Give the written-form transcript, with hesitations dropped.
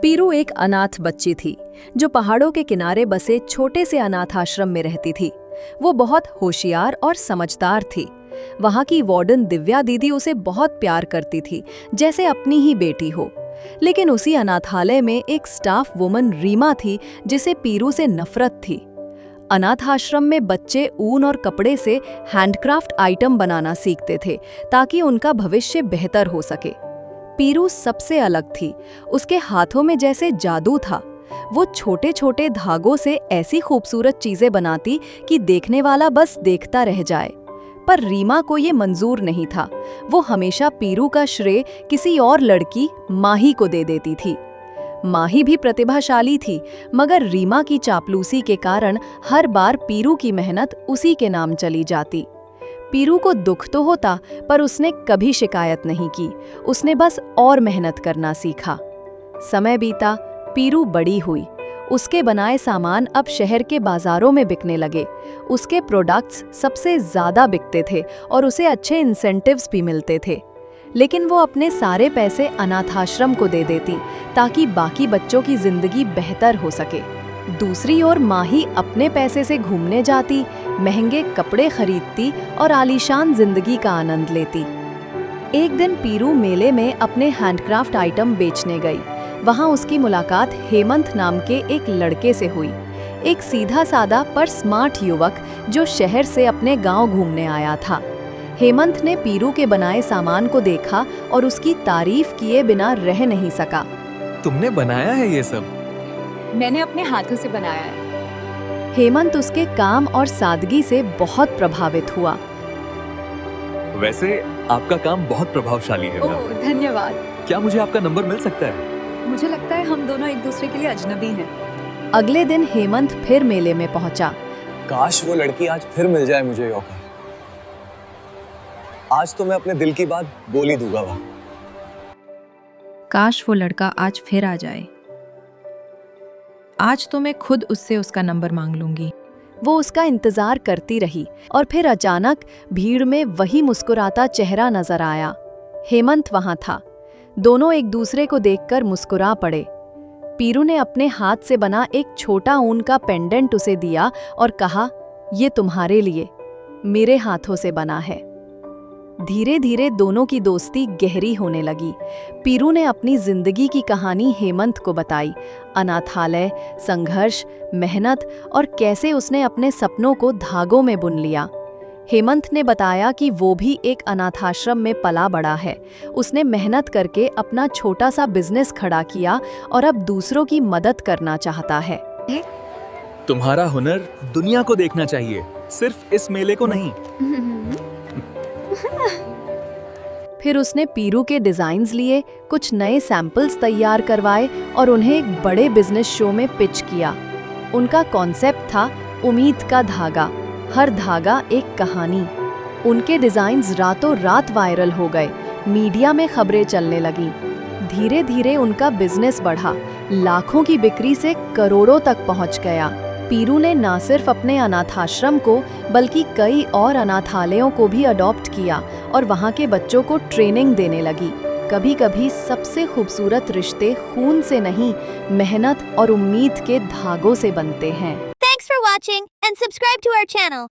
पीरू एक अनाथ बच्ची थी जो पहाड़ों के किनारे बसे छोटे से अनाथ आश्रम में रहती थी। वो बहुत होशियार और समझदार थी। वहाँ की वार्डन दिव्या दीदी उसे बहुत प्यार करती थी, जैसे अपनी ही बेटी हो। लेकिन उसी अनाथालय में एक स्टाफ वुमन रीमा थी जिसे पीरू से नफरत थी। अनाथ आश्रम में बच्चे ऊन और कपड़े से हैंडक्राफ्ट आइटम बनाना सीखते थे ताकि उनका भविष्य बेहतर हो सके। पीरू सबसे अलग थी। उसके हाथों में जैसे जादू था। वो छोटे छोटे धागों से ऐसी खूबसूरत चीजें बनाती कि देखने वाला बस देखता रह जाए। पर रीमा को ये मंजूर नहीं था। वो हमेशा पीरू का श्रेय किसी और लड़की माही को दे देती थी। माही भी प्रतिभाशाली थी, मगर रीमा की चापलूसी के कारण हर बार पीरू की मेहनत उसी के नाम चली जाती। पीरू को दुख तो होता, पर उसने कभी शिकायत नहीं की। उसने बस और मेहनत करना सीखा। समय बीता, पीरू बड़ी हुई। उसके बनाए सामान अब शहर के बाजारों में बिकने लगे। उसके प्रोडक्ट्स सबसे ज्यादा बिकते थे और उसे अच्छे इंसेंटिव्स भी मिलते थे। लेकिन वो अपने सारे पैसे अनाथाश्रम को दे देती ताकि बाकी बच्चों की जिंदगी बेहतर हो सके। दूसरी ओर माही अपने पैसे से घूमने जाती, महंगे कपड़े खरीदती और आलीशान जिंदगी का आनंद लेती। एक दिन पीरू मेले में अपने हैंडक्राफ्ट आइटम बेचने गई। वहां उसकी मुलाकात हेमंत नाम के एक लड़के से हुई, एक सीधा साधा पर स्मार्ट युवक जो शहर से अपने गांव घूमने आया था। हेमंत ने पीरू के बनाए सामान को देखा और उसकी तारीफ किए बिना रह नहीं सका। तुमने बनाया है ये सब? मैंने अपने हाथों से बनाया है। हेमंत उसके काम और सादगी से बहुत प्रभावित हुआ। वैसे आपका काम बहुत प्रभावशाली है मैम। ओह, धन्यवाद। क्या मुझे आपका नंबर मिल सकता है? मुझे लगता है हम दोनों एक दूसरे के लिए अजनबी हैं। अगले दिन हेमंत फिर मेले में पहुंचा। काश वो लड़की आज फिर मिल जाए मुझे यौका। आज तो मैं अपने दिल की बात बोल ही दूंगा। वह काश वो लड़का आज फिर आ जाए। आज तो मैं खुद उससे उसका नंबर मांग लूंगी। वो उसका इंतजार करती रही और फिर अचानक भीड़ में वही मुस्कुराता चेहरा नजर आया। हेमंत वहां था। दोनों एक दूसरे को देखकर मुस्कुरा पड़े। पीरू ने अपने हाथ से बना एक छोटा ऊन का पेंडेंट उसे दिया और कहा, ये तुम्हारे लिए, मेरे हाथों से बना है। धीरे धीरे दोनों की दोस्ती गहरी होने लगी। पीरू ने अपनी जिंदगी की कहानी हेमंत को बताई। अनाथालय, संघर्ष, मेहनत और कैसे उसने अपने सपनों को धागों में बुन लिया। हेमंत ने बताया कि वो भी एक अनाथाश्रम में पला बड़ा है। उसने मेहनत करके अपना छोटा सा बिजनेस खड़ा किया और अब दूसरों की मदद करना चाहता है। तुम्हारा हुनर दुनिया को देखना चाहिए, सिर्फ इस मेले को नहीं। फिर उसने पीरू के डिजाइन्स लिए, कुछ नए सैंपल्स तैयार करवाए और उन्हें एक बड़े बिजनेस शो में पिच किया। उनका कॉन्सेप्ट था उम्मीद का धागा, हर धागा एक कहानी। उनके डिजाइन्स रातों रात वायरल हो गए, मीडिया में खबरें चलने लगी। धीरे धीरे उनका बिजनेस बढ़ा, लाखों की बिक्री से करोड़ों तक पहुंच गया। पीरू ने न सिर्फ अपने अनाथाश्रम को बल्कि कई और अनाथालयों को भी अडॉप्ट किया और वहाँ के बच्चों को ट्रेनिंग देने लगी। कभी कभी सबसे खूबसूरत रिश्ते खून से नहीं, मेहनत और उम्मीद के धागों से बनते हैं। Thanks for watching and subscribe to our channel.